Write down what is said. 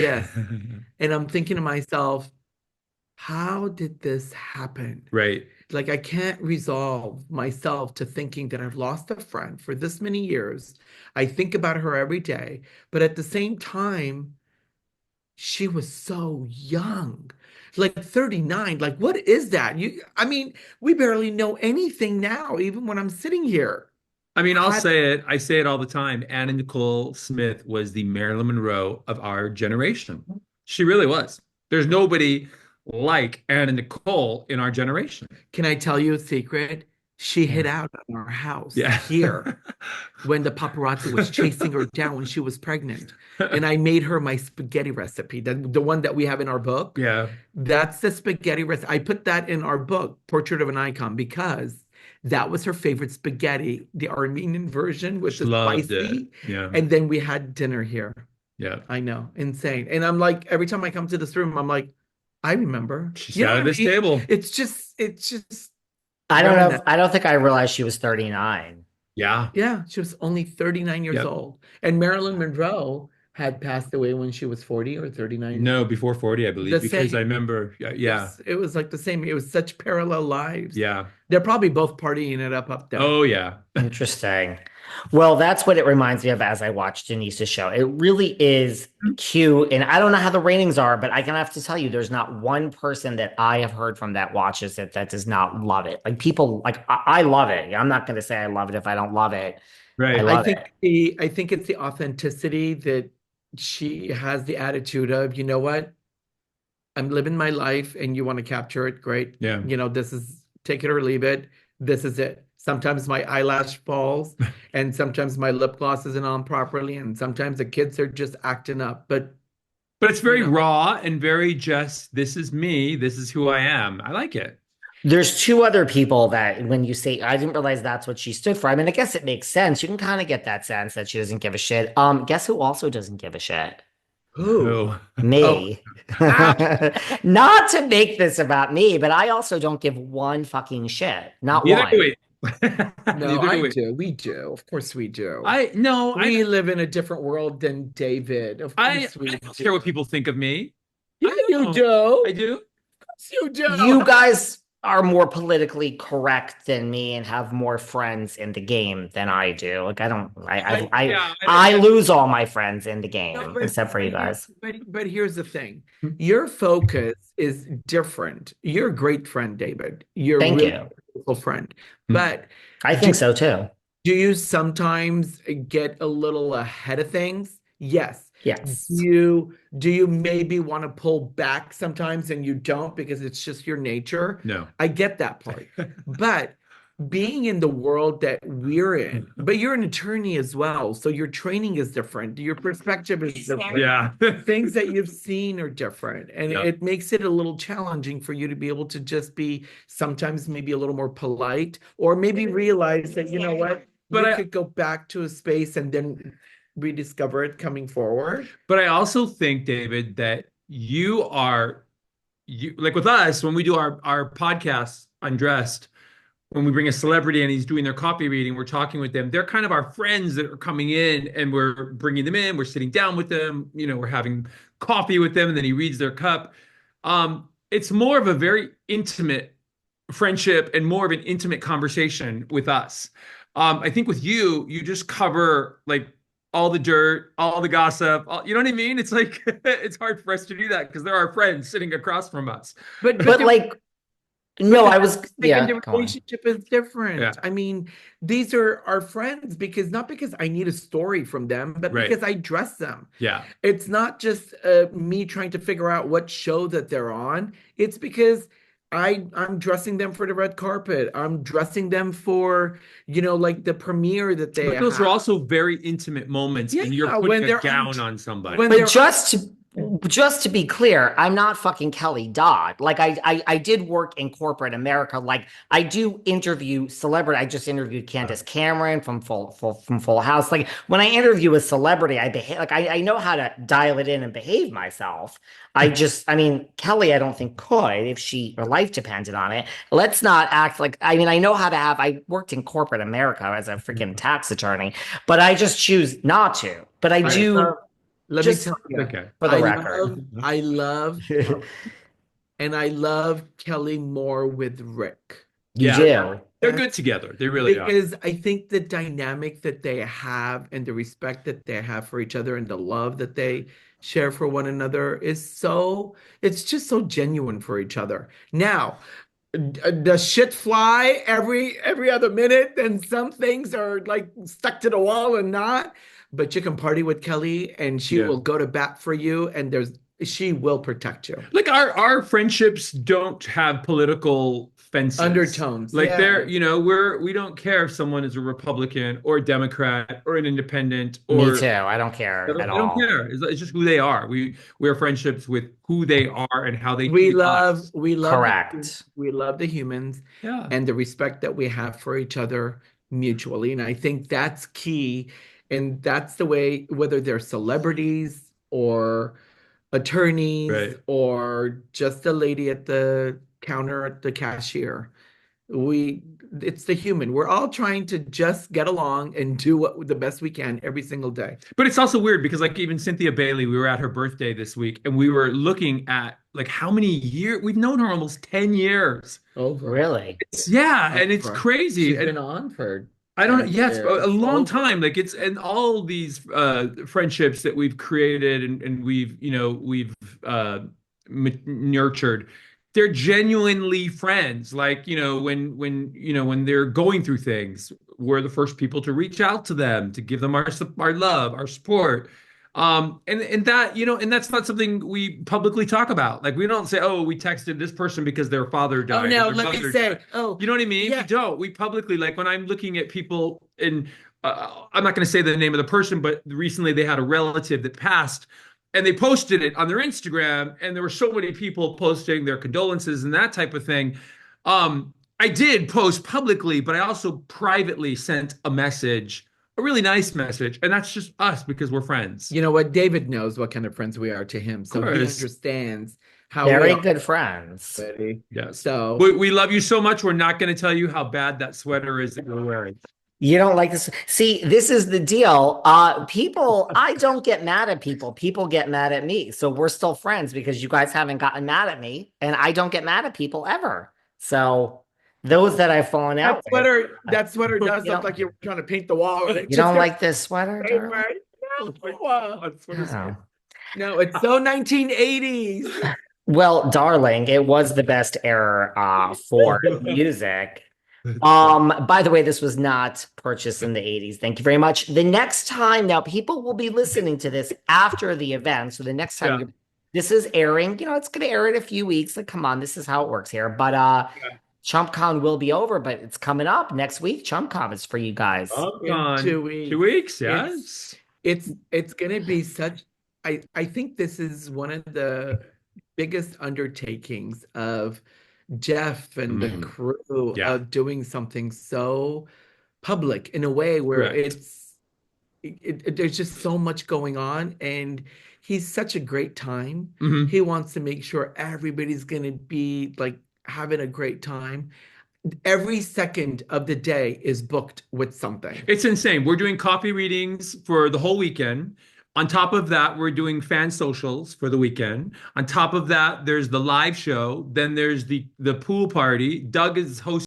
Yes. And I'm thinking to myself, how did this happen? Right. Like, I can't resolve myself to thinking that I've lost a friend for this many years. I think about her every day, but at the same time, she was so young. Like 39. Like, what is that? I mean, we barely know anything now, even when I'm sitting here. I mean, I'll How, say it. I say it all the time. Anna Nicole Smith was the Marilyn Monroe of our generation. She really was. There's nobody like Anna Nicole in our generation. can I tell you a secret? She hid Yeah. out in our house Yeah. here when the paparazzi was chasing her down when she was pregnant. And I made her my spaghetti recipe, the one that we have in our book. Yeah. That's the spaghetti recipe. I put that in our book, Portrait of an Icon, because that was her favorite spaghetti, the Armenian version with She the loved it. spicy. Yeah. And then we had dinner here. Yeah. I know, insane. And I'm like, every time I come to this room, I'm like, I remember. She You know sat what at I this mean? table. It's just I don't know. reminiscent. I don't think I realized she was 39. Yeah. Yeah, she was only 39 years Yep. old. And Marilyn Monroe had passed away when she was 40 or 39. No, before 40, I believe, The because I same. remember. Yeah. Yeah. Yes, it was like the same. It was such parallel lives. Yeah. They're probably both partying it up there. Oh, yeah. Interesting. Well, that's what it reminds me of as I watch Denise's show. It really is cute. And I don't know how the ratings are, but I can have to tell you, there's not one person that I have heard from that watches it that does not love it. Like people, like I love it. I'm not going to say I love it if I don't love it. I Right. I love think it. I think it's the authenticity that she has the attitude of, you know what? I'm living my life and you want to capture it. Great. Yeah. This is take it or leave it. This is it. Sometimes my eyelash falls and sometimes my lip gloss isn't on properly and sometimes the kids are just acting up. But, But it's you very know, raw and very just, this is me. This is who I am. I like it. There's two other people that when you say I didn't realize that's what she stood for. I mean, I guess it makes sense. You can kind of get that sense that she doesn't give a shit. Guess who also doesn't give a shit? who? Oh, Oh, Me. ah, Not to make this about me, but I also don't give one fucking shit. Not neither do one. we. no, Neither do I we. do. We do. Of course we do. I no, We live in a different world than David. Of course we I don't do. care what people think of me. Yeah, I you don't. do. I Of do. course you You do. guys are more politically correct than me and have more friends in the game than I do. Like I don't Yeah, I don't I get lose all my friends in the No, game, but except for you but here guys. but here's the thing. Your focus is different. You're a great friend, David. You're a Thank really you. beautiful friend. But I do think so too. do you sometimes get a little ahead of things? Yes. Yes. Do you maybe want to pull back sometimes and you don't because it's just your nature? No. I get that part. But being in the world that we're in, but you're an attorney as well, so your training is different, your perspective is different, Yeah. things that you've seen are different, and Yep. it makes it a little challenging for you to be able to just be sometimes maybe a little more polite, or maybe realize that, you know what, But we I could go back to a space and then rediscover it coming forward. but I also think, David, that you like with us when we do our podcast Undressed, when we bring a celebrity and he's doing their copy reading, we're talking with them. They're kind of our friends that are coming in and we're bringing them in. We're sitting down with them. We're having coffee with them and then he reads their cup. It's more of a very intimate friendship and more of an intimate conversation with us. I think with you, you just cover like all the dirt, all the gossip. You know what I mean? It's like it's hard for us to do that because there are friends sitting across from us. But But the like, but no, the I was, and yeah, the go on. relationship is Yeah, different. I mean, these are our friends because not because I need a story from them, but right. because I dress them. Yeah. It's not just me trying to figure out what show that they're on. It's because I'm dressing them for the red carpet. I'm dressing them for, like the premiere that they But those are have. also very intimate moments, and you're Yeah, putting when a they're on gown on somebody. when But they're on. just to be clear, I'm not fucking Kelly Dodd. Like I did work in corporate America. Like I do interview celebrity. I just interviewed Candace Cameron from Full House. Like when I interview a celebrity, I behave like I know how to dial it in and behave myself. I mean, Kelly, I don't think could if her life depended on it. Let's not act like, I mean, I know how to I worked in corporate America as a freaking tax attorney, but I just choose not to. But I I do. let me Just tell you, Okay. for the record. I love Kelly, and I love Kelly more with Rick. You Yeah, do. they're good together. They really are. Because I think the dynamic that they have and the respect that they have for each other and the love that they share for one another is so, it's just so genuine for each other. Now, does shit fly every other minute and some things are like stuck to the wall and not? But you can party with Kelly and she Yeah. will go to bat for you and she will protect you. Like our friendships don't have political fences. Undertones. Like Yeah. we don't care if someone is a Republican or a Democrat or an independent Me or too. I don't care at I don't all. care. It's just who they are. We are friendships with who they are and how they treat us. We love Correct. we love the humans Yeah. and the respect that we have for each other mutually. And I think that's key. And that's the way, whether they're celebrities or attorneys Right. or just a lady at the counter at the cashier. We it's the human. We're all trying to just get along and do what the best we can every single day. But it's also weird because like even Cynthia Bailey, we were at her birthday this week and we were looking at like how many years we've known her almost 10 years. Over. Really? Yeah, and it's Over. crazy. She's And been on for I don't know. 10 Yes, a years. long Over. time. Like it's and all these friendships that we've created and we've nurtured. They're genuinely friends. Like when they're going through things, we're the first people to reach out to them to give them our love, our support. And that and that's not something we publicly talk about. Like we don't say, oh, we texted this person because their father Oh died or no, their let me mother say, died. oh You know what I mean? We yeah. don't. We publicly, like when I'm looking at people and I'm not going to say the name of the person, but recently they had a relative that passed and they posted it on their Instagram and there were so many people posting their condolences and that type of thing. I did post publicly, but I also privately sent a message, a really nice message, and that's just us because we're friends. You know what? David knows what kind of friends we are to him, Of so he course. understands how we Very are good friends. already. Yes. So We love you so much. We're not going to tell you how bad that sweater is that you're wearing. You don't like this. See, this is the deal. People, I don't get mad at people. People get mad at me. So we're still friends because you guys haven't gotten mad at me, and I don't get mad at people ever. So those that I've fallen out with, that sweater does you look don't, like you're trying to paint the wall with it. you Just don't like this sweater, darling? Oh. no, it's so 1980s. Well, darling, it was the best era for music. By the way, this was not purchased in the 80s. Thank you very much. The next time, now people will be listening to this after the event. So the next time Yeah. this is airing, it's gonna air in a few weeks. Like, come on, this is how it works here. But ChumpCon will be over, but it's coming up next week. ChumpCon is for you guys. In 2 weeks, It's- yes. It's gonna be such I think this is one of the biggest undertakings of Jeff and the crew Yeah. of doing something so public in a way where Correct. there's just so much going on and he's such a great time. Mhm. He wants to make sure everybody's gonna be like having a great time. Every second of the day is booked with something. It's insane. We're doing coffee readings for the whole weekend. On top of that, we're doing fan socials for the weekend. On top of that, there's the live show. Then there's the pool party. Doug is hosting